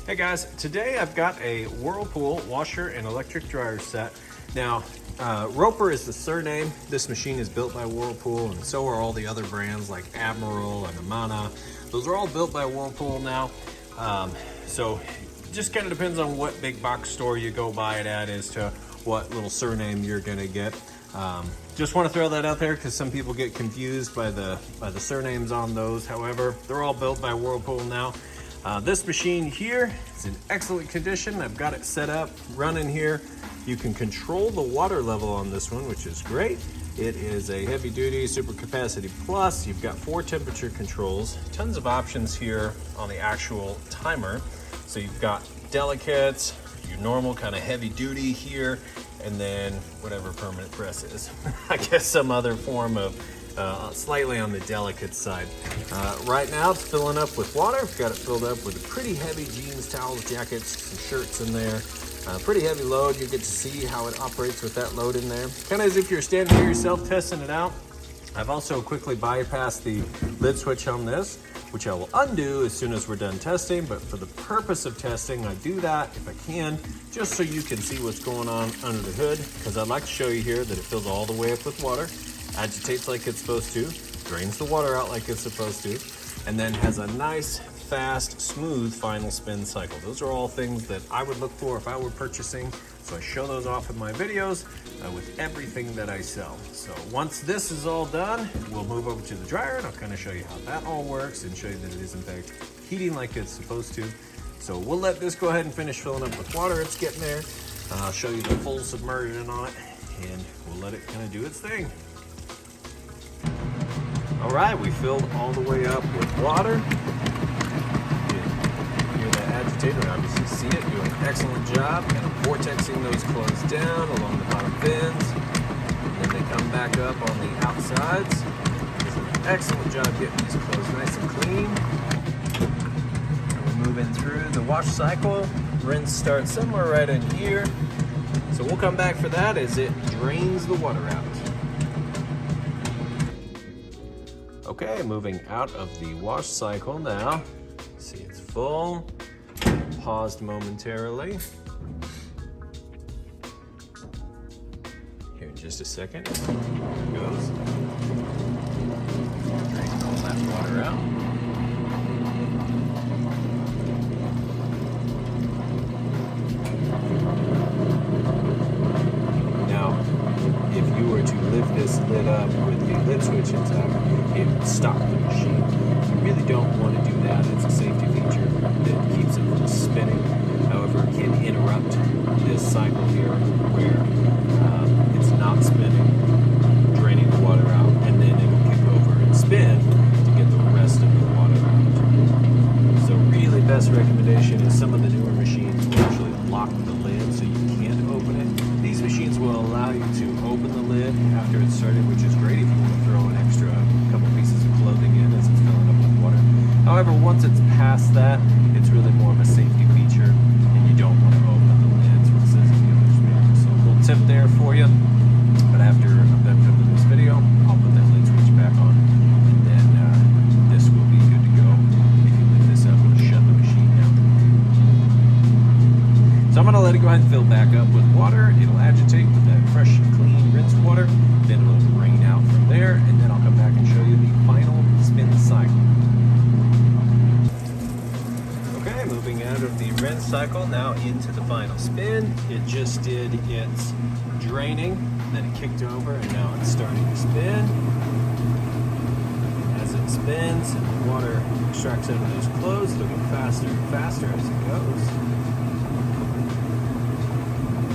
Hey guys, today I've got a Whirlpool washer and electric dryer set. Now, Roper is the surname. This machine is built by Whirlpool, and so are all the other brands like Admiral and Amana. Those are all built by Whirlpool now. So just kind of depends on what big box store you go buy it at as to what little surname you're gonna get. Just want to throw that out there because some people get confused by the surnames on those. However, they're all built by Whirlpool now. This machine here is in excellent condition. I've got it set up, running here. You can control the water level on this one, which is great. It is a heavy duty super capacity plus. You've got 4 temperature controls, tons of options here on the actual timer. So you've got delicates, your normal kind of heavy duty here, and then whatever permanent press is. I guess some other form of slightly on the delicate side. Right now it's filling up with water. I've got it filled up with pretty heavy jeans, towels, jackets, some shirts in there. Pretty heavy load. You get to see how it operates with that load in there. Kind of as if you're standing here yourself testing it out. I've also quickly bypassed the lid switch on this, which I will undo as soon as we're done testing. But for the purpose of testing, I do that if I can, just so you can see what's going on under the hood, because I'd like to show you here that it fills all the way up with water, agitates like it's supposed to, drains the water out like it's supposed to, and then has a nice, fast, smooth final spin cycle. Those are all things that I would look for if I were purchasing. So I show those off in my videos with everything that I sell. So once this is all done, we'll move over to the dryer and I'll kind of show you how that all works and show you that it is in fact heating like it's supposed to. So we'll let this go ahead and finish filling up with water. It's getting there. I'll show you the full submersion on it and we'll let it kind of do its thing. All right, we filled all the way up with water. Agitator, obviously see it, doing an excellent job, kind of vortexing those clothes down along the bottom fins, and then they come back up on the outsides. Does an excellent job getting these clothes nice and clean. And we're moving through the wash cycle. Rinse starts somewhere right in here. So we'll come back for that as it drains the water out. Okay, moving out of the wash cycle now. See, it's full. Paused momentarily. Here in just a second. There it goes. Drain all that water out. Now, if you were to lift this lid up with the lid switch intact, it would stop the machine. You really don't want to do that. It's a safety feature that keeps it from spinning. However, it can interrupt this cycle here where it's not spinning, draining the water out, and then it'll kick over and spin to get the rest of the water out. So really best recommendation is some of the newer machines will actually lock the lid so you can't open it. These machines will allow you to open the lid after it's started, which is great if you want to throw an extra couple pieces of clothing in as it's filling up with water. However, once it's past that, it's really more of a safety feature, and you don't want to open the lids, what it says in the owner's manual. So a little tip there for you. But after I'm done filming this video, I'll put that lid switch back on, and then this will be good to go. If you lift this up, it'll shut the machine down. So I'm going to let it go ahead and fill back up with water. It'll agitate with that fresh, clean, rinsed water. Then it'll drain out from there, and then I'll come back and show you the final spin cycle. Okay, moving out of the rinse cycle, now into the final spin. It just did its draining, then it kicked over, and now it's starting to spin. As it spins and the water extracts out of those clothes, it'll go faster and faster as it goes.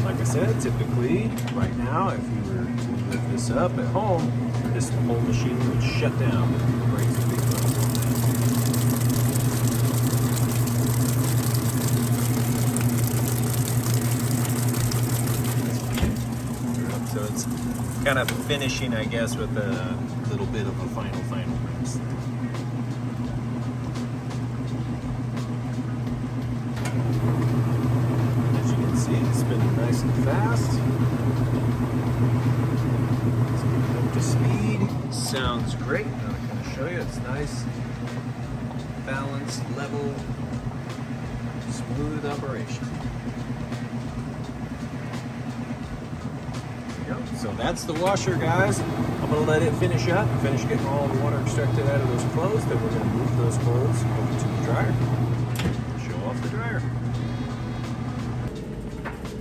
Like I said, typically, right now, if you were to lift this up at home, this whole machine would shut down if the brakes would be closed on that. So it's kind of finishing, I guess, with a little bit of a final rinse. As you can see, it's spinning nice and fast. Let's get it up to speed. Sounds great. Now I'm going to show you. It's nice. balanced, level, smooth operation. There we go. So that's the washer, guys. I'm gonna let it finish getting all the water extracted out of those clothes. Then we're gonna move those clothes over to the dryer. Show off the dryer.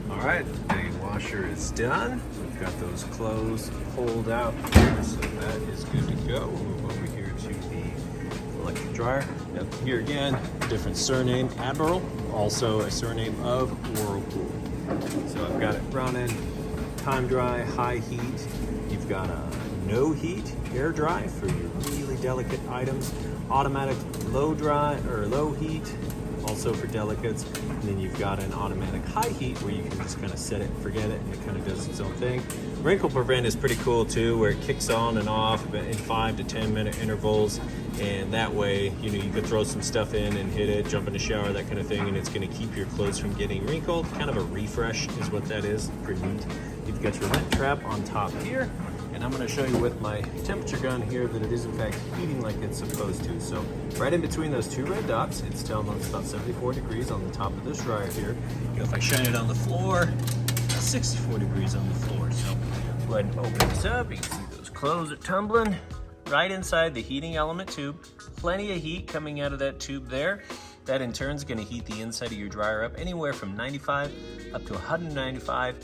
All right, the washer is done. We've got those clothes pulled out here, so that is good to go. We'll move over here to the electric dryer. Yep, here again, different surname, Admiral, also a surname of Whirlpool. So I've got it running, time dry, high heat. You've got a no heat, air dry for your really delicate items, automatic low dry or low heat, also for delicates. And then you've got an automatic high heat where you can just kind of set it and forget it, and it kind of does its own thing. Wrinkle Prevent is pretty cool too, where it kicks on and off in 5 to 10 minute intervals, and that way, you know, you could throw some stuff in and hit it, jump in the shower, that kind of thing, and it's going to keep your clothes from getting wrinkled. Kind of a refresh is what that is. Pretty neat. You've got your Lint Trap on top here, and I'm going to show you with my temperature gun here that it is in fact heating like it's supposed to. So right in between those two red dots, it's telling us about 74 degrees on the top of this dryer here. You know, if I shine it on the floor, 64 degrees on the floor. So go ahead and open this up. You can see those clothes are tumbling right inside the heating element tube. Plenty of heat coming out of that tube there. That in turn is going to heat the inside of your dryer up anywhere from 95 up to 195,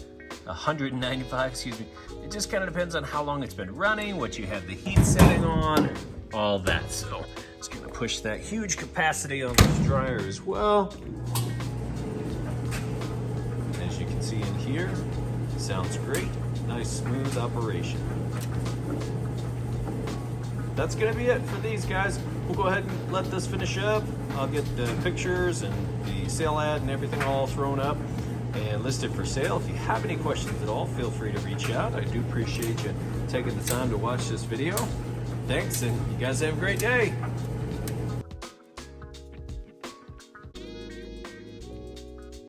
excuse me. It just kind of depends on how long it's been running, what you have the heat setting on, all that. So it's going to push that huge capacity on this dryer as well. As you can see in here, sounds great. Nice smooth operation. That's going to be it for these guys. We'll go ahead and let this finish up. I'll get the pictures and the sale ad and everything all thrown up and listed for sale. If you have any questions at all, feel free to reach out. I do appreciate you taking the time to watch this video. Thanks, and you guys have a great day.